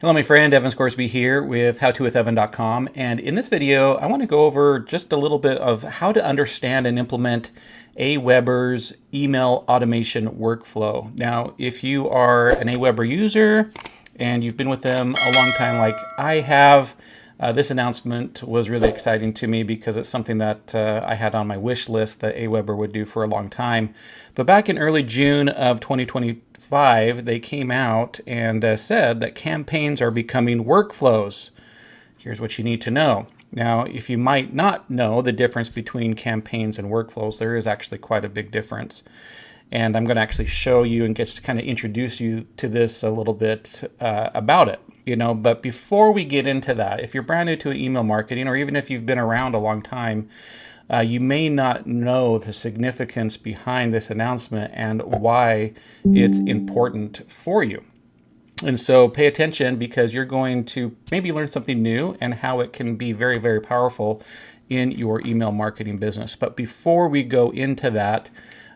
Hello, my friend. Evan Scoresby here with howtowithevan.com. And in this video, I want to go over just a little bit of how to understand and implement AWeber's email automation workflow. Now, if you are an AWeber user and you've been with them a long time like I have, this announcement was really exciting to me because it's something that I had on my wish list that AWeber would do for a long time. But back in early June of 2025, they came out and said that campaigns are becoming workflows. Here's what you need to know. Now, if you might not know the difference between campaigns and workflows, there is actually quite a big difference. And I'm going to actually show you and just kind of introduce you to this a little bit about it. But before we get into that, if you're brand new to email marketing, or even if you've been around a long time, you may not know the significance behind this announcement and why it's important for you. And so pay attention, because you're going to maybe learn something new and how it can be very, very powerful in your email marketing business. But before we go into that,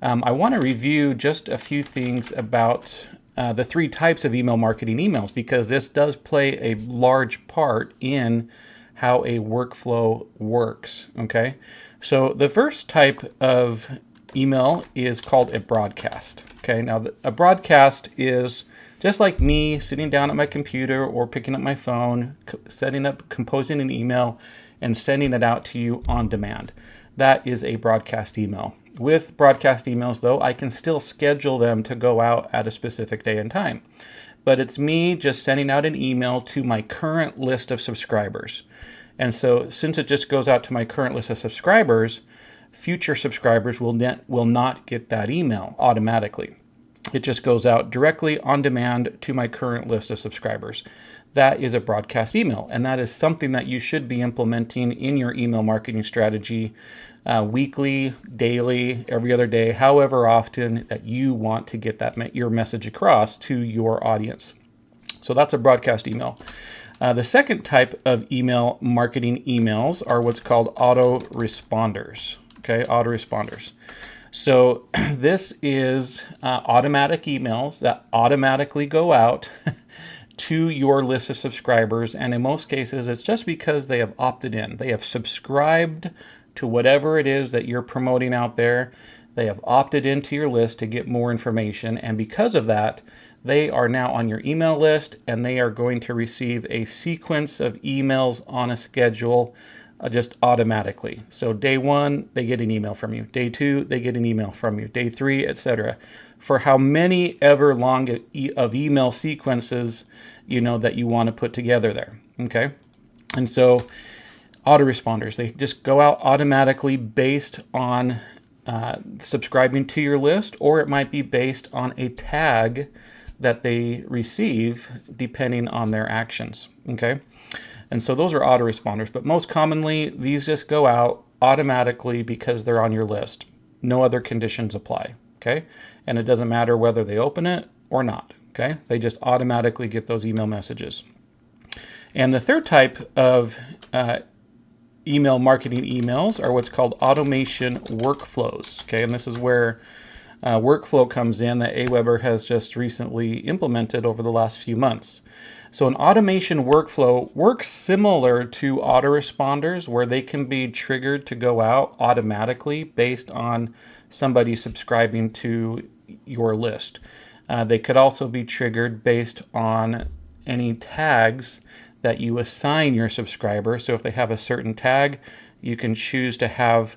I want to review just a few things about the three types of email marketing emails, because this does play a large part in how a workflow works. Okay, so the first type of email is called a broadcast. Okay, now a broadcast is just like me sitting down at my computer or picking up my phone, composing an email and sending it out to you on demand. That is a broadcast email. With broadcast emails, though, I can still schedule them to go out at a specific day and time. But it's me just sending out an email to my current list of subscribers. And so since it just goes out to my current list of subscribers, future subscribers will not get that email automatically. It just goes out directly on demand to my current list of subscribers. That is a broadcast email, and that is something that you should be implementing in your email marketing strategy weekly, daily, every other day, however often that you want to get your message across to your audience. So that's a broadcast email. The second type of email marketing emails are what's called autoresponders. Okay, autoresponders. So this is automatic emails that automatically go out to your list of subscribers, and in most cases it's just because they have opted in. They have subscribed to whatever it is that you're promoting out there. They have opted into your list to get more information, and because of that, they are now on your email list, and they are going to receive a sequence of emails on a schedule just automatically. So day one, they get an email from you. Day two, they get an email from you. Day three, etc. For how many ever long of email sequences that you want to put together there. Okay, and so autoresponders, they just go out automatically based on subscribing to your list, or it might be based on a tag that they receive depending on their actions. Okay. And so those are autoresponders, but most commonly these just go out automatically because they're on your list. No other conditions apply, okay? And it doesn't matter whether they open it or not, okay? They just automatically get those email messages. And the third type of email marketing emails are what's called automation workflows, okay? And this is where workflow comes in that AWeber has just recently implemented over the last few months. So an automation workflow works similar to autoresponders, where they can be triggered to go out automatically based on somebody subscribing to your list. They could also be triggered based on any tags that you assign your subscriber. So if they have a certain tag, you can choose to have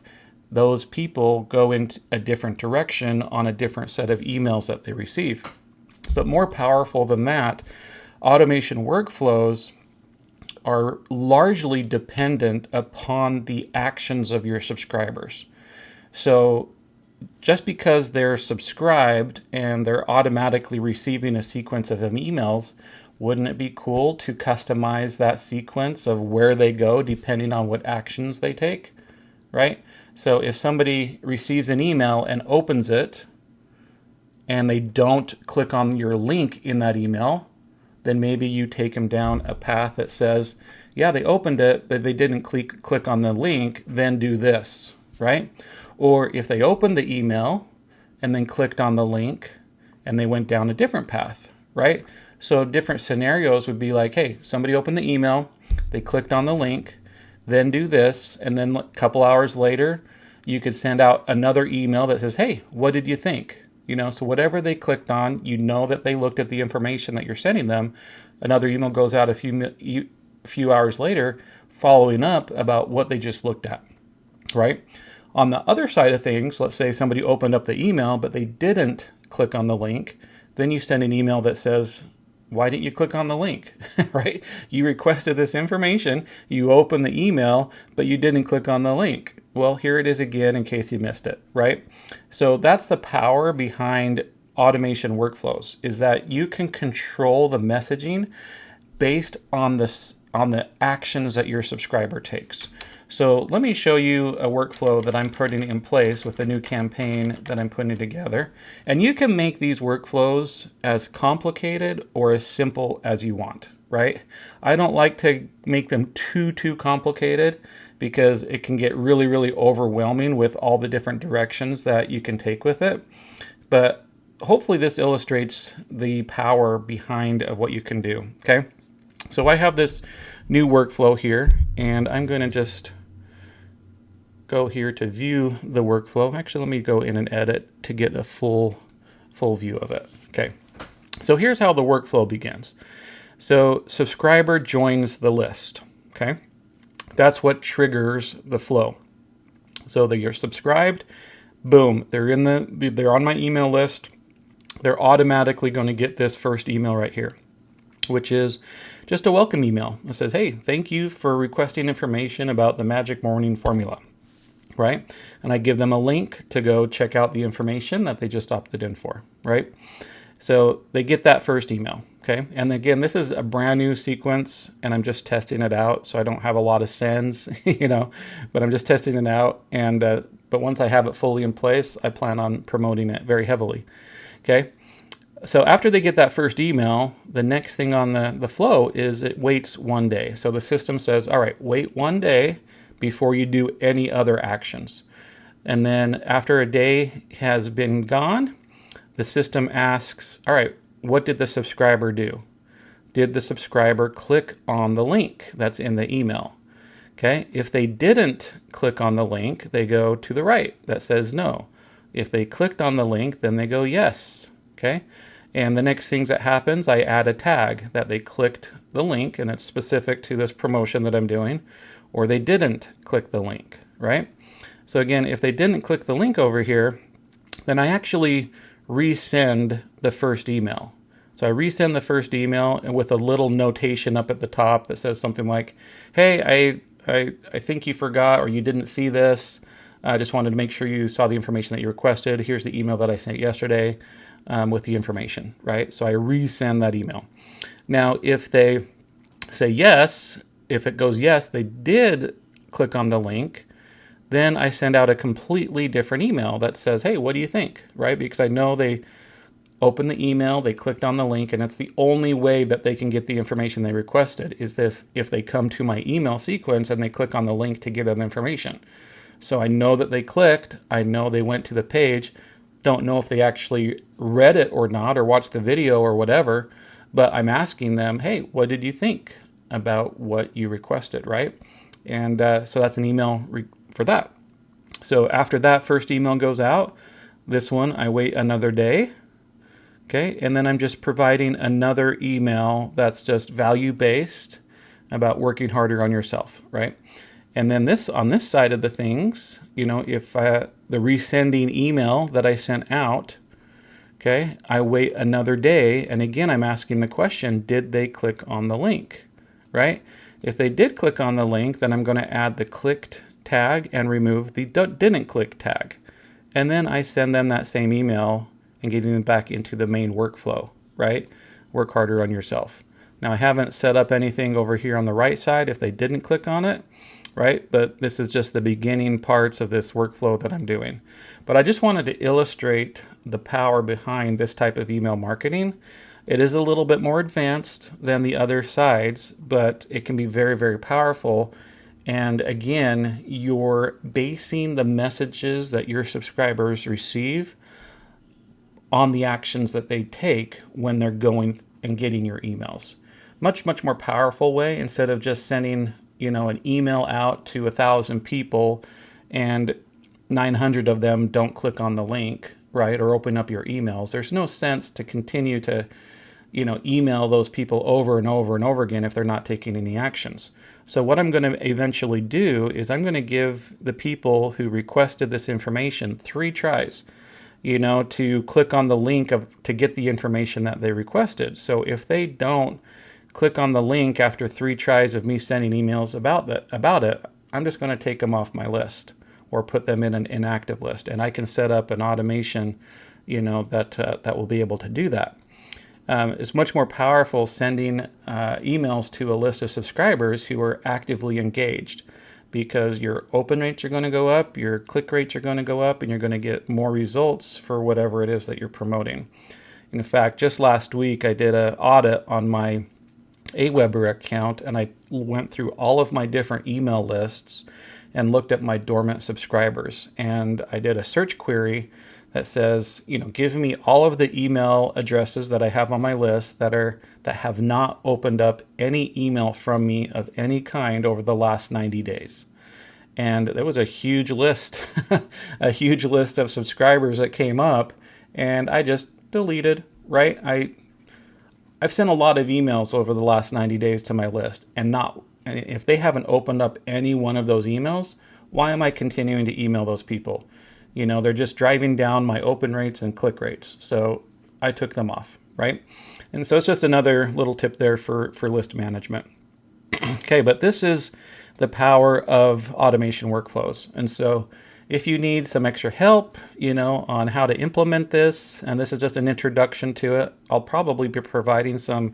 those people go in a different direction on a different set of emails that they receive. But more powerful than that, automation workflows are largely dependent upon the actions of your subscribers. So just because they're subscribed and they're automatically receiving a sequence of emails, wouldn't it be cool to customize that sequence of where they go depending on what actions they take, right? So if somebody receives an email and opens it and they don't click on your link in that email, then maybe you take them down a path that says, yeah, they opened it, but they didn't click on the link, then do this, right? Or if they opened the email and then clicked on the link and they went down a different path, right? So different scenarios would be like, hey, somebody opened the email, they clicked on the link, then do this, and then a couple hours later, you could send out another email that says, hey, what did you think? So whatever they clicked on, that they looked at the information that you're sending them. Another email goes out a few hours later, following up about what they just looked at, right? On the other side of things, let's say somebody opened up the email, but they didn't click on the link. Then you send an email that says, why didn't you click on the link, right? You requested this information, you opened the email, but you didn't click on the link. Well, here it is again in case you missed it, right? So that's the power behind automation workflows, is that you can control the messaging based on the actions that your subscriber takes. So let me show you a workflow that I'm putting in place with the new campaign that I'm putting together. And you can make these workflows as complicated or as simple as you want, right? I don't like to make them too complicated because it can get really, really overwhelming with all the different directions that you can take with it. But hopefully this illustrates the power behind of what you can do, okay? So I have this new workflow here, and I'm going to just go here to view the workflow. Actually, let me go in and edit to get a full view of it. Okay, so here's how the workflow begins. So subscriber joins the list. Okay, that's what triggers the flow. So they're subscribed, boom, they're on my email list. They're automatically going to get this first email right here, which is just a welcome email. It says, hey, thank you for requesting information about the Magic Morning Formula, right? And I give them a link to go check out the information that they just opted in for, right? So they get that first email, okay? And again, this is a brand new sequence and I'm just testing it out. So I don't have a lot of sends, but I'm just testing it out. And but once I have it fully in place, I plan on promoting it very heavily, okay? So after they get that first email, the next thing on the flow is it waits 1 day. So the system says, all right, wait 1 day before you do any other actions. And then after a day has been gone, the system asks, all right, what did the subscriber do? Did the subscriber click on the link that's in the email? Okay, if they didn't click on the link, they go to the right that says no. If they clicked on the link, then they go yes, okay? And the next things that happens, I add a tag that they clicked the link and it's specific to this promotion that I'm doing, or they didn't click the link, right? So again, if they didn't click the link over here, then I actually resend the first email. So I resend the first email and with a little notation up at the top that says something like, hey, I think you forgot or you didn't see this. I just wanted to make sure you saw the information that you requested. Here's the email that I sent yesterday with the information, right? So I resend that email. Now, if they say yes, if it goes yes, they did click on the link, then I send out a completely different email that says, hey, what do you think, right? Because I know they opened the email, they clicked on the link, and it's the only way that they can get the information they requested is this if they come to my email sequence and they click on the link to get that information. So I know that they clicked, I know they went to the page, don't know if they actually read it or not or watched the video or whatever, but I'm asking them, hey, what did you think about what you requested, right? And so that's an email for that. So after that first email goes out, this one, I wait another day, okay? And then I'm just providing another email that's just value-based about working harder on yourself, right? And then on this side of the things, if the resending email that I sent out, okay, I wait another day, and again, I'm asking the question, did they click on the link, right? If they did click on the link, then I'm going to add the clicked tag and remove the didn't click tag. And then I send them that same email and getting them back into the main workflow, right? Work harder on yourself. Now, I haven't set up anything over here on the right side if they didn't click on it, right? But this is just the beginning parts of this workflow that I'm doing. But I just wanted to illustrate the power behind this type of email marketing. It is a little bit more advanced than the other sides, but it can be very, very powerful. And again, you're basing the messages that your subscribers receive on the actions that they take when they're going and getting your emails. Much more powerful way, instead of just sending, an email out to 1,000 people and 900 of them don't click on the link, right, or open up your emails. There's no sense to continue to, email those people over and over and over again if they're not taking any actions. So what I'm going to eventually do is I'm going to give the people who requested this information 3 tries, to click on the link to get the information that they requested. So if they don't click on the link after 3 tries of me sending emails about it, I'm just going to take them off my list or put them in an inactive list. And I can set up an automation, that will be able to do that. It's much more powerful sending emails to a list of subscribers who are actively engaged, because your open rates are going to go up, your click rates are going to go up, and you're going to get more results for whatever it is that you're promoting. In fact, just last week I did an audit on my AWeber account, and I went through all of my different email lists and looked at my dormant subscribers. And I did a search query that says, give me all of the email addresses that I have on my list that have not opened up any email from me of any kind over the last 90 days. And there was a huge list, a huge list of subscribers that came up, and I just deleted, right? I've sent a lot of emails over the last 90 days to my list, and if they haven't opened up any one of those emails, why am I continuing to email those people? They're just driving down my open rates and click rates. So I took them off, right? And so it's just another little tip there for list management. Okay, but this is the power of automation workflows. And so if you need some extra help, on how to implement this, and this is just an introduction to it, I'll probably be providing some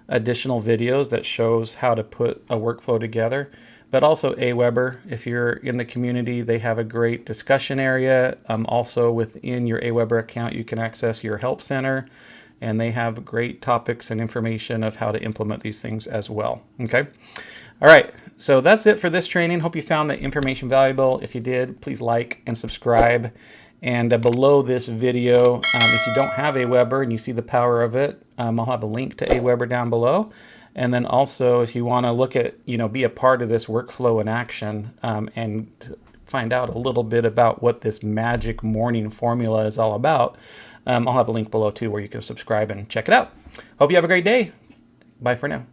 additional videos that shows how to put a workflow together. But also AWeber, if you're in the community, they have a great discussion area. Also within your AWeber account, you can access your help center, and they have great topics and information of how to implement these things as well. Okay. All right. So that's it for this training. Hope you found the information valuable. If you did, please like and subscribe. And below this video, if you don't have AWeber and you see the power of it, I'll have a link to AWeber down below. And then also, if you want to look at, be a part of this workflow in action, and find out a little bit about what this magic morning formula is all about, I'll have a link below too where you can subscribe and check it out. Hope you have a great day. Bye for now.